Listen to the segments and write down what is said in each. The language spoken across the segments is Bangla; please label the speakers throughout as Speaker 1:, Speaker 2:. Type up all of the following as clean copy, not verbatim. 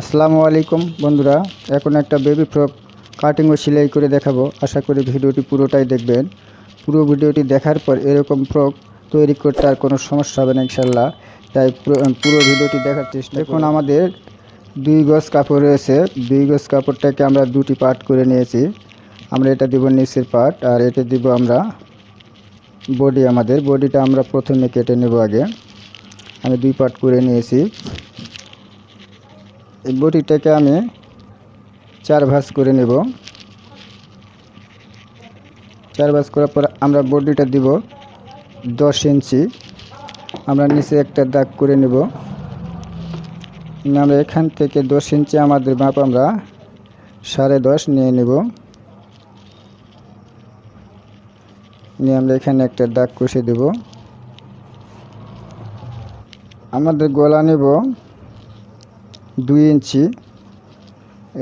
Speaker 1: আসসালামু আলাইকুম বন্ধুরা, এখন একটা বেবি ফ্রক কাটিং ও সেলাই করে দেখাবো। আশা করি ভিডিওটি পুরোটাই দেখবেন। পুরো ভিডিওটি দেখার পর এরকম ফ্রক তৈরি করতে আর কোনো সমস্যা হবে না ইনশাল্লাহ। তাই পুরো ভিডিওটি দেখার চেষ্টা দেখুন। আমাদের 2 গজ কাপড় রয়েছে। 2 গজ কাপড়টাকে আমরা দুটি পার্ট করে নিয়েছি। আমরা এটা দিব নিচের পার্ট, আর এটা দিব আমরা বডি। আমাদের বডিটা আমরা প্রথমে কেটে নেব। আগে আমি 2 পার্ট করে নিয়েছি। এই বডিটাকে আমি 4 ভাঁজ করে নেব। 4 ভাঁজ করার পর আমরা বডিটা দিব 10 ইঞ্চি। আমরা নিচে একটা দাগ করে নেব। আমরা এখান থেকে 10 ইঞ্চি আমাদের মাপ আমরা 10.5 নিয়ে নেব। নিয়ে আমরা এখানে একটা দাগ কষে দেব। আমাদের গলা নেব 2 ইঞ্চি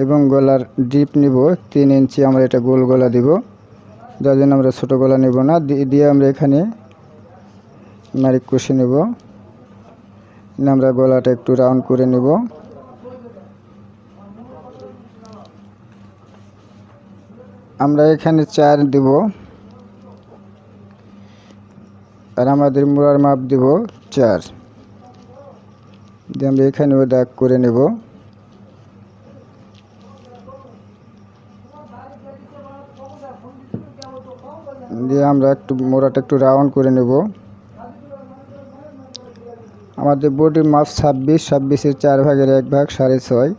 Speaker 1: এবং গলার ডিপ নিব 3 ইঞ্চি। আমরা এটা গোল গলা দিব, যার জন্য আমরা ছোটো গলা নেব না। দিয়ে আমরা এখানে নারিক কষে নেব। আমরা গলাটা একটু রাউন্ড করে নেব। আমরা এখানে 4 দেব, আর আমাদের মোড়ার মাপ দেব 4। দিয়ে আমরা এখানেও দাগ করে নেব। দিয়ে আমরা মোড়াটা একটু রাউন্ড করে নেব। আমাদের বডির মাপ 26-26-এর 4 ভাগের 1 ভাগ 6.5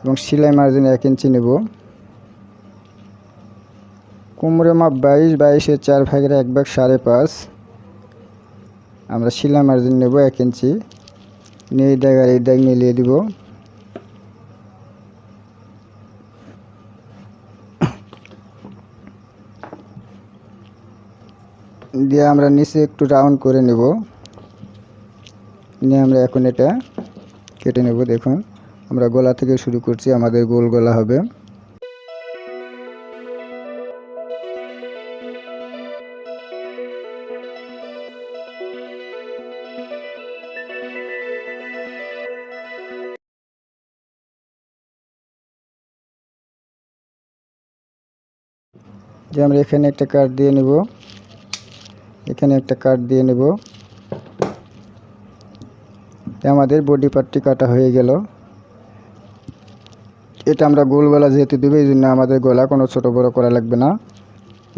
Speaker 1: এবং সেলাই মার্জিন 1 ইঞ্চি নেব। কোমরের মাপ 22-22-এর 4 ভাগের 1 ভাগ 5.5। আমরা সেলাই মার্জিন নেব 1 ইঞ্চি। নিয়ে এই দাগ মিলিয়ে দিব। দিয়ে আমরা নিচে একটু রাউন্ড করে নেব। নিয়ে আমরা এখন এটা কেটে নেব। দেখুন, আমরা গলা থেকে শুরু করছি, আমাদের গোল গলা হবে। যে আমরা এখানে একটা কাট দিয়ে নেব, এখানে একটা কাট দিয়ে নেব। আমাদের বডি পার্টটি কাটা হয়ে গেল। এটা আমরা গোল গলা যেহেতু দেবো, এই জন্য আমাদের গলা কোনো ছোট বড় করা লাগবে না।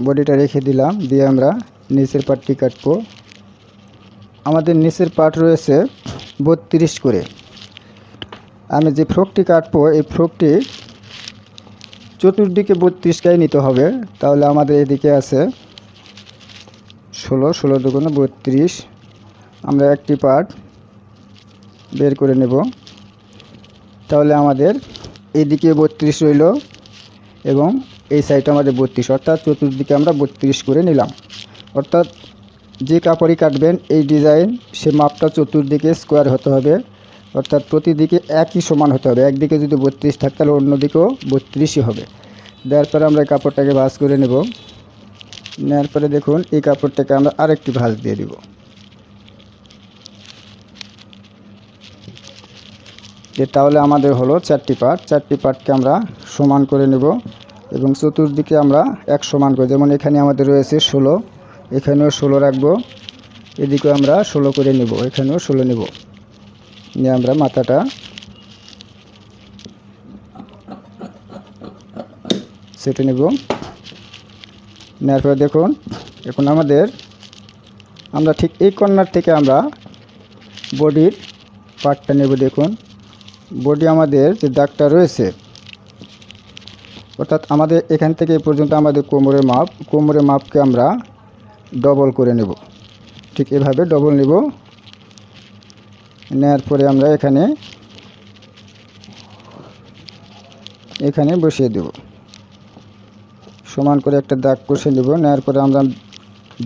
Speaker 1: বডিটা রেখে দিলাম। দিয়ে আমরা নিচের পার্টটি কাটবো। আমাদের নিচের পার্ট রয়েছে 32 করে। আমি যে ফ্রকটি কাটবো, এই ফ্রকটি চতুর্দিকে 32টাই নিতে হবে। তাহলে আমাদের এদিকে আছে 16 দুগুণে 32। আমরা একটি পার্ট বের করে নেব। তাহলে আমাদের এইদিকে 32 রইল এবং এই সাইডে আমাদের 32, অর্থাৎ চতুর্দিকে আমরা 32 করে নিলাম। অর্থাৎ যে কাপড়ই কাটবেন এই ডিজাইন, সে মাপটা চতুর্দিকে স্কোয়ার হতে হবে, অর্থাৎ প্রতিদিকে একই সমান হতে হবে। একদিকে যদি 32 থাকে তাহলে অন্যদিকেও 32ই হবে। দেওয়ার পরে আমরা কাপড়টাকে ভাঁজ করে নেব। নেওয়ার পরে দেখুন, এই কাপড়টাকে আমরা আরেকটি ভাঁজ দিয়ে দিব। তাহলে আমাদের হলো 4টি পার্ট। 4টি পার্টকে আমরা সমান করে নেব এবং চতুর্দিকে আমরা এক সমান করে, যেমন এখানে আমাদের রয়েছে 16, এখানেও 16 রাখবো। এদিকেও আমরা 16 করে নেব, এখানেও 16 নেব। নিয়ে আমরা মাথাটা সেটে নেব। নেওয়ার পরে দেখুন, এখন আমরা ঠিক এই কর্নার থেকে আমরা বডির পার্টটা নেব। দেখুন, বডি আমাদের যে দাগটা রয়েছে, অর্থাৎ আমাদের এখান থেকে এই পর্যন্ত আমাদের কোমরের মাপকে আমরা ডবল করে নেব। ঠিক এভাবে ডবল নেব। নেওয়ার পরে আমরা এখানে বসিয়ে দেব। সমান করে একটা দাগ কষে নেব। নেওয়ার পরে আমরা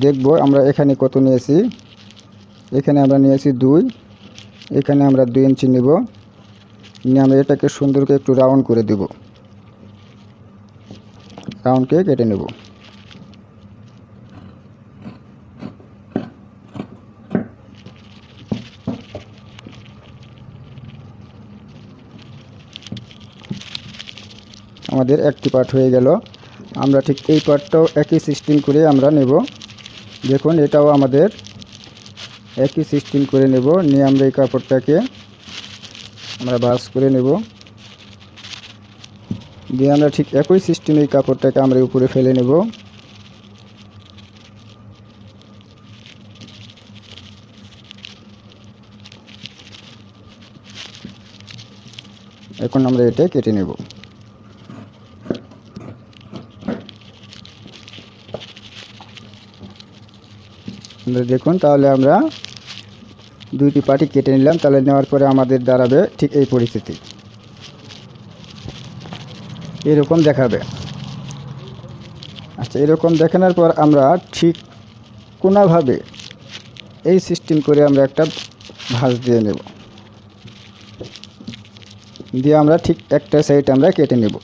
Speaker 1: দেখব আমরা এখানে কত নিয়েছি। এখানে আমরা নিয়েছি 2, এখানে আমরা 2 ইঞ্চি নেব। নিয়ে আমরা এটাকে সুন্দর করে একটু রাউন্ড করে দেব। রাউন্ডকে কেটে নেব। আমাদের একটি পার্ট হয়ে গেল। আমরা ঠিক এই পার্টটাও একই সিস্টেম করে আমরা নেব। দেখুন এটাও আমাদের একই সিস্টেম করে নেব। নিয়ে আমরা এই কাপড়টাকে আমরা ভাঁজ করে নেব। দিয়ে আমরা ঠিক একই সিস্টেমে এই কাপড়টাকে আমরা উপরে ফেলে নেব। এখন আমরা এটা কেটে নেব। দেখুন তাহলে আমরা দুইটি পার্টি কেটে নিলাম। তাহলে নেওয়ার পরে আমাদের দাঁড়াবে ঠিক এই পরিস্থিতি, এরকম দেখাবে। আচ্ছা, এরকম দেখানোর পর আমরা ঠিক কোনাভাবে এই সিস্টেম করে আমরা একটা ভাঁজ দিয়ে নেব। দিয়ে আমরা ঠিক একটা সাইড আমরা কেটে নেব।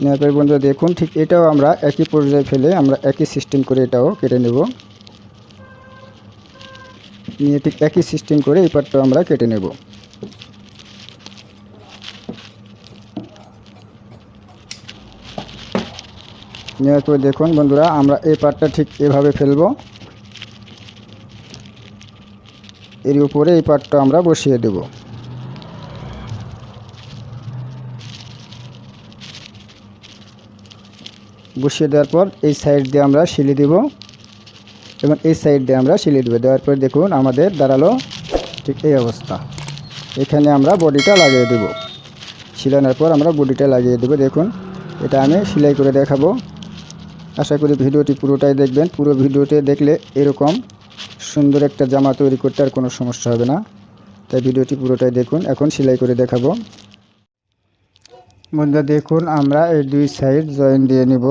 Speaker 1: নেওয়ার পরে বন্ধুরা দেখুন ঠিক এটাও আমরা একই পর্যায়ে ফেলে আমরা একই সিস্টেম করে এটাও কেটে নেব। নিয়ে ঠিক একই সিস্টেম করে এই পার্টটাও আমরা কেটে নেব। নেওয়ার পরে দেখুন বন্ধুরা আমরা এই পার্টটা ঠিক এভাবে ফেলবো। এর উপরে এই পার্টটা আমরা বসিয়ে দেব। বসিয়ে দেওয়ার পর এই সাইড দিয়ে আমরা সিলি দেব এবং এই সাইড দিয়ে আমরা সিলি দেব। দেওয়ার পর দেখুন আমাদের দাঁড়ালো ঠিক এই অবস্থা। এখানে আমরা বডিটা লাগিয়ে দেব। সিলানোর পর আমরা বডিটা লাগিয়ে দেব। দেখুন এটা আমি সেলাই করে দেখাবো। আশা করি ভিডিওটি পুরোটাই দেখবেন। পুরো ভিডিওতে দেখলে এরকম সুন্দর একটা জামা তৈরি করতে আর কোনো সমস্যা হবে না। তাই ভিডিওটি পুরোটাই দেখুন। এখন সেলাই করে দেখাবো। বন্ধুরা দেখুন আমরা এই দুই সাইড জয়েন দিয়ে নিব।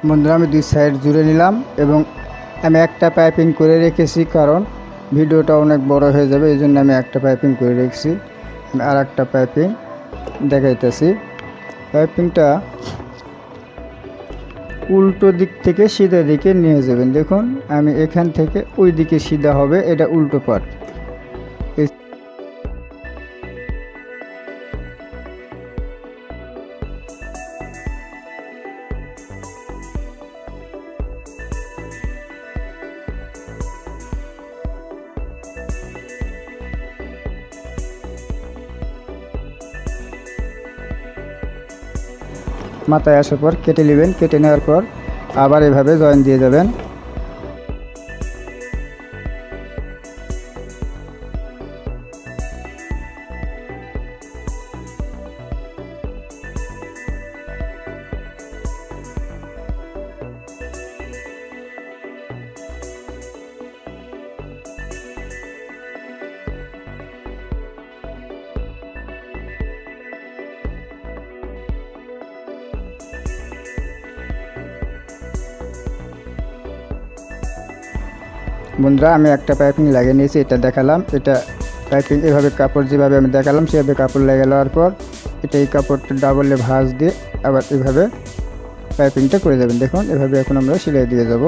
Speaker 1: বন্ধুরা আমি দুই সাইড জুড়ে নিলাম এবং আমি একটা পাইপিং করে রেখেছি, কারণ ভিডিওটা অনেক বড় হয়ে যাবে, এই জন্য আমি একটা পাইপিং করে রেখেছি। আমি আর একটা পাইপিং দেখাইতেছি। পাইপিংটা উল্টো দিক থেকে সিধা দিকে নিয়ে যাবেন। দেখুন আমি এখান থেকে ওই দিকে সিধা হবে, এটা উল্টো পার্ট। মাথায় আসার পর কেটে নেবেন। কেটে নেওয়ার পর আবার এভাবে জয়েন দিয়ে যাবেন। বন্ধুরা আমি একটা পাইপিং লাগিয়ে নিয়েছি, এটা দেখালাম। এটা পাইপিং এভাবে কাপড় যেভাবে আমি দেখালাম সেভাবে কাপড় লাগিয়ে নেওয়ার পর এটা এই কাপড়টা ডাবলে ভাঁজ দিয়ে আবার এভাবে পাইপিংটা করে যাবেন। দেখুন এভাবে এখন আমরা সেলাই দিয়ে যাব।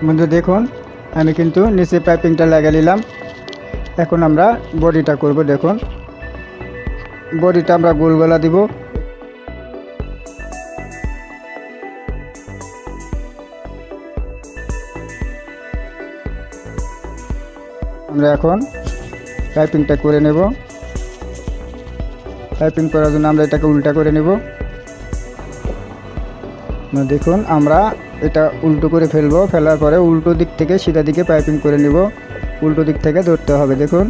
Speaker 1: বন্ধু দেখুন আমি কিন্তু নিচে পাইপিংটা লাগিয়ে নিলাম। এখন আমরা বডিটা করব। দেখুন বডিটা আমরা গোল গলা দিব। আমরা এখন পাইপিংটা করে নেব। পাইপিং করার জন্য আমরা এটাকে উল্টা করে নেব। দেখুন আমরা এটা উল্টো করে ফেলবো, ফেলার পরে উল্টো দিক থেকে সিধা দিকে পাইপিং করে নেব। উল্টো দিক থেকে ধরতে হবে। দেখুন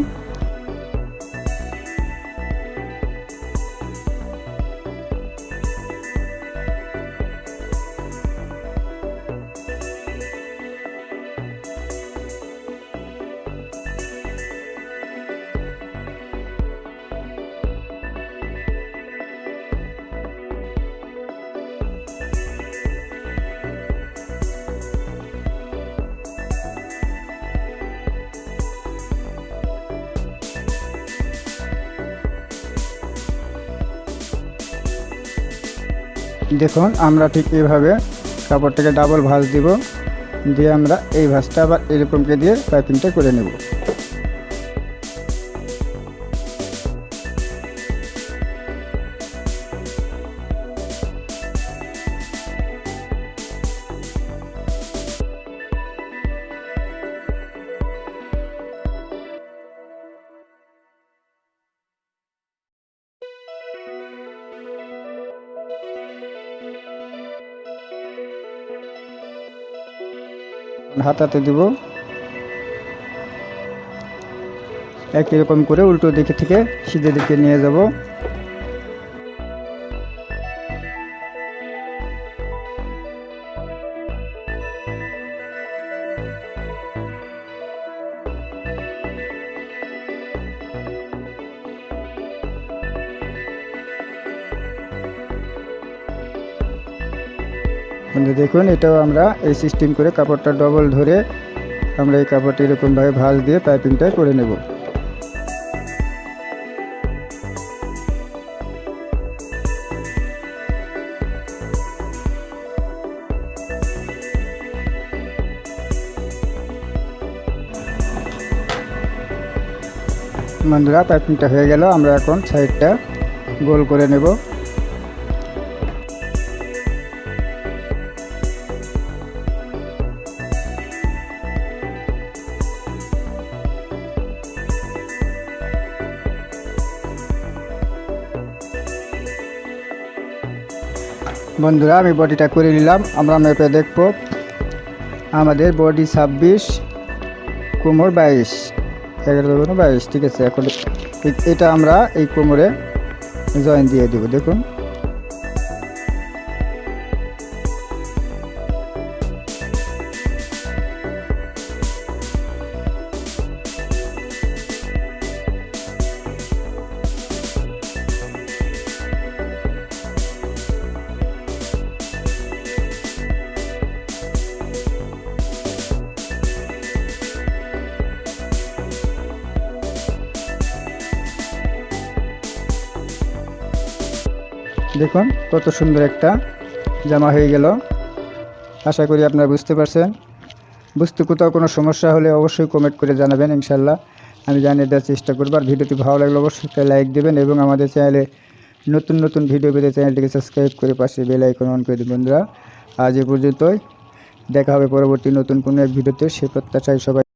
Speaker 1: দেখুন আমরা ঠিক এইভাবে কাপড়টাকে ডাবল ভাঁজ দিব, দিয়ে আমরা এই ভাঁজটা আবার এরকমকে দিয়ে পাইপিংটা করে নেব। হাতাতে দিব, একই রকম করে উল্টো দিকে থেকে সিধে দিকে নিয়ে যাব। দেখুন এটাও আমরা এই সিস্টেম করে কাপড়টা ডবল ধরে আমরা এই কাপড়টা এরকমভাবে ভাঁজ দিয়ে পাইপিংটা করে নেব। বন্ধুরা পাইপিংটা হয়ে গেল, আমরা এখন সাইডটা গোল করে নেব। বন্ধুরা আমি বডিটা করে নিলাম। আমরা মেপে দেখব আমাদের বডি 26, কোমর 22, 11-22, ঠিক আছে। এখন এটা আমরা এই কোমরে জয়েন দিয়ে দেব। দেখুন দেখুন কত সুন্দর একটা জামা হয়ে গেল। আশা করি আপনারা বুঝতে পারছেন। বুঝতে কোথাও কোনো সমস্যা হলে অবশ্যই কমেন্ট করে জানাবেন, ইনশাল্লাহ আমি জানিয়ে দেওয়ার চেষ্টা করব। আর ভিডিওটি ভালো লাগলে অবশ্যই লাইক দেবেন এবং আমাদের চ্যানেলে নতুন নতুন ভিডিও পেতে চ্যানেলটিকে সাবস্ক্রাইব করে পাশে বেল আইকন অন করে দেবেন। বন্ধুরা আজ এ পর্যন্তই, দেখা হবে পরবর্তী নতুন কোনো এক ভিডিওতে। সে প্রত্যাশায় সবাই